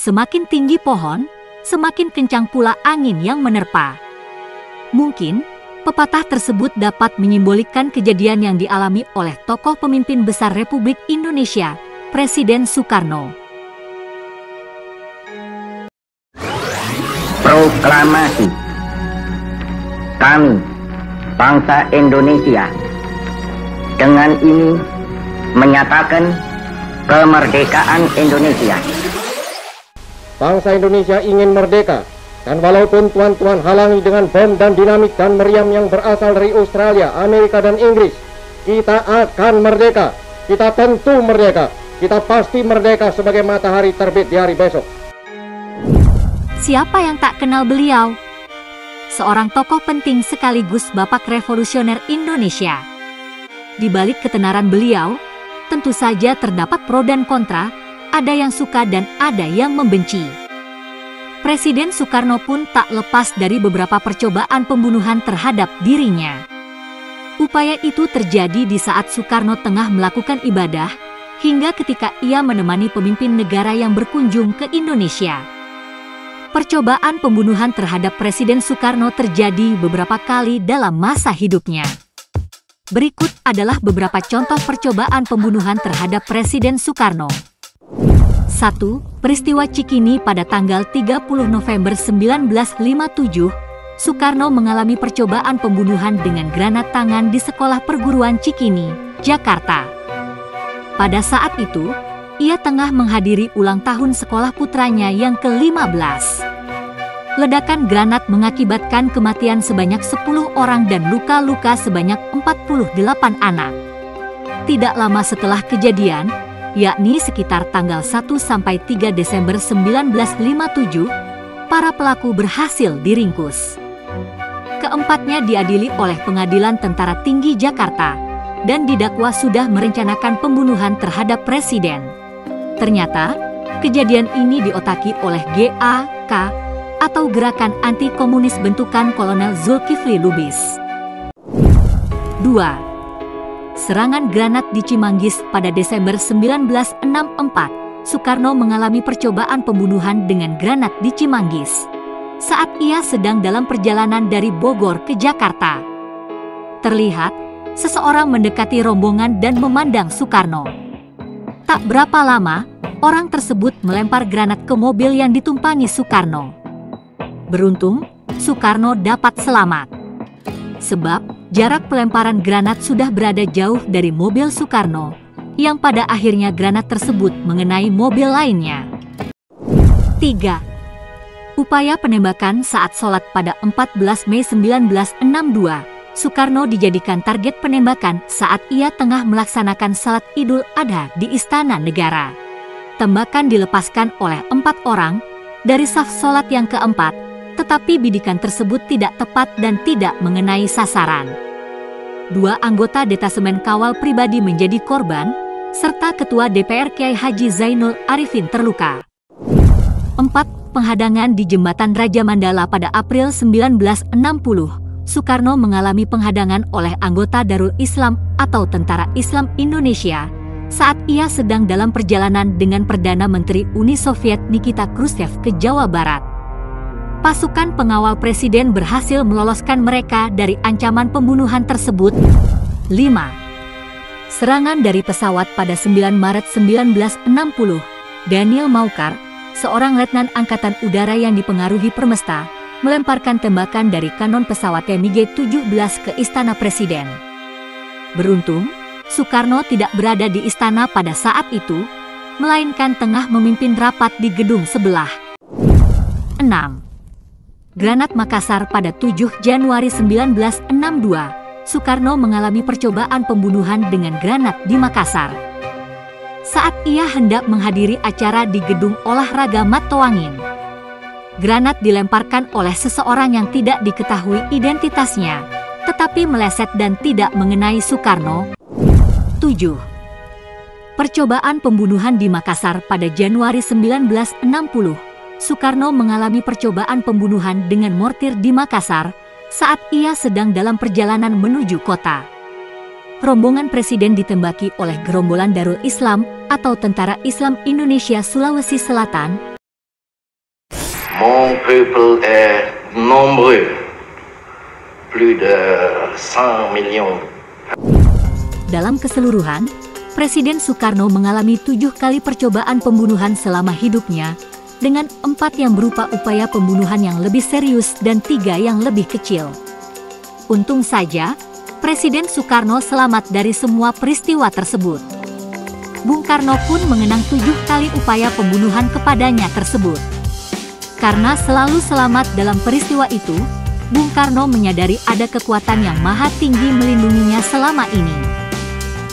Semakin tinggi pohon, semakin kencang pula angin yang menerpa. Mungkin, pepatah tersebut dapat menyimbolkan kejadian yang dialami oleh tokoh pemimpin besar Republik Indonesia, Presiden Soekarno. Proklamasi. Kami, bangsa Indonesia, dengan ini menyatakan kemerdekaan Indonesia. Bangsa Indonesia ingin merdeka, dan walaupun tuan-tuan halangi dengan bom dan dinamit dan meriam yang berasal dari Australia, Amerika, dan Inggris, kita akan merdeka. Kita tentu merdeka. Kita pasti merdeka sebagai matahari terbit di hari besok. Siapa yang tak kenal beliau? Seorang tokoh penting sekaligus Bapak Revolusioner Indonesia. Di balik ketenaran beliau, tentu saja terdapat pro dan kontra, ada yang suka dan ada yang membenci. Presiden Soekarno pun tak lepas dari beberapa percobaan pembunuhan terhadap dirinya. Upaya itu terjadi di saat Soekarno tengah melakukan ibadah, hingga ketika ia menemani pemimpin negara yang berkunjung ke Indonesia. Percobaan pembunuhan terhadap Presiden Soekarno terjadi beberapa kali dalam masa hidupnya. Berikut adalah beberapa contoh percobaan pembunuhan terhadap Presiden Soekarno. 1. Peristiwa Cikini pada tanggal 30 November 1957, Soekarno mengalami percobaan pembunuhan dengan granat tangan di Sekolah Perguruan Cikini, Jakarta. Pada saat itu, ia tengah menghadiri ulang tahun sekolah putranya yang ke-15. Ledakan granat mengakibatkan kematian sebanyak 10 orang dan luka-luka sebanyak 48 anak. Tidak lama setelah kejadian, yakni sekitar tanggal 1–3 Desember 1957, para pelaku berhasil diringkus. Keempatnya diadili oleh Pengadilan Tentara Tinggi Jakarta dan didakwa sudah merencanakan pembunuhan terhadap Presiden. Ternyata, kejadian ini diotaki oleh GAK atau Gerakan Anti Komunis bentukan Kolonel Zulkifli Lubis. 2. Serangan granat di Cimanggis pada Desember 1964, Soekarno mengalami percobaan pembunuhan dengan granat di Cimanggis saat ia sedang dalam perjalanan dari Bogor ke Jakarta. Terlihat, seseorang mendekati rombongan dan memandang Soekarno. Tak berapa lama, orang tersebut melempar granat ke mobil yang ditumpangi Soekarno. Beruntung, Soekarno dapat selamat. Sebab, jarak pelemparan granat sudah berada jauh dari mobil Soekarno, yang pada akhirnya granat tersebut mengenai mobil lainnya. 3. Upaya penembakan saat sholat pada 14 Mei 1962, Soekarno dijadikan target penembakan saat ia tengah melaksanakan salat Idul Adha di Istana Negara. Tembakan dilepaskan oleh 4 orang dari saf sholat yang keempat, tetapi bidikan tersebut tidak tepat dan tidak mengenai sasaran. 2 anggota detasemen kawal pribadi menjadi korban, serta Ketua DPR Kiai Haji Zainul Arifin terluka. 4. Penghadangan di Jembatan Raja Mandala pada April 1960. Soekarno mengalami penghadangan oleh anggota Darul Islam atau Tentara Islam Indonesia saat ia sedang dalam perjalanan dengan Perdana Menteri Uni Soviet Nikita Khrushchev ke Jawa Barat. Pasukan pengawal presiden berhasil meloloskan mereka dari ancaman pembunuhan tersebut. 5. Serangan dari pesawat pada 9 Maret 1960, Daniel Maukar, seorang letnan angkatan udara yang dipengaruhi Permesta, melemparkan tembakan dari kanon pesawat MiG-17 ke Istana Presiden. Beruntung, Soekarno tidak berada di istana pada saat itu, melainkan tengah memimpin rapat di gedung sebelah. 6. Granat Makassar pada 7 Januari 1962, Soekarno mengalami percobaan pembunuhan dengan granat di Makassar. Saat ia hendak menghadiri acara di gedung olahraga Matoangin, granat dilemparkan oleh seseorang yang tidak diketahui identitasnya, tetapi meleset dan tidak mengenai Soekarno. 7. Percobaan pembunuhan di Makassar pada Januari 1960. Soekarno mengalami percobaan pembunuhan dengan mortir di Makassar saat ia sedang dalam perjalanan menuju kota. Rombongan presiden ditembaki oleh gerombolan Darul Islam atau Tentara Islam Indonesia Sulawesi Selatan Mon peuple est nombreux, plus de 100 millions. Dalam keseluruhan, Presiden Soekarno mengalami 7 kali percobaan pembunuhan selama hidupnya, dengan 4 yang berupa upaya pembunuhan yang lebih serius dan 3 yang lebih kecil. Untung saja, Presiden Soekarno selamat dari semua peristiwa tersebut. Bung Karno pun mengenang 7 kali upaya pembunuhan kepadanya tersebut. Karena selalu selamat dalam peristiwa itu, Bung Karno menyadari ada kekuatan yang maha tinggi melindunginya selama ini.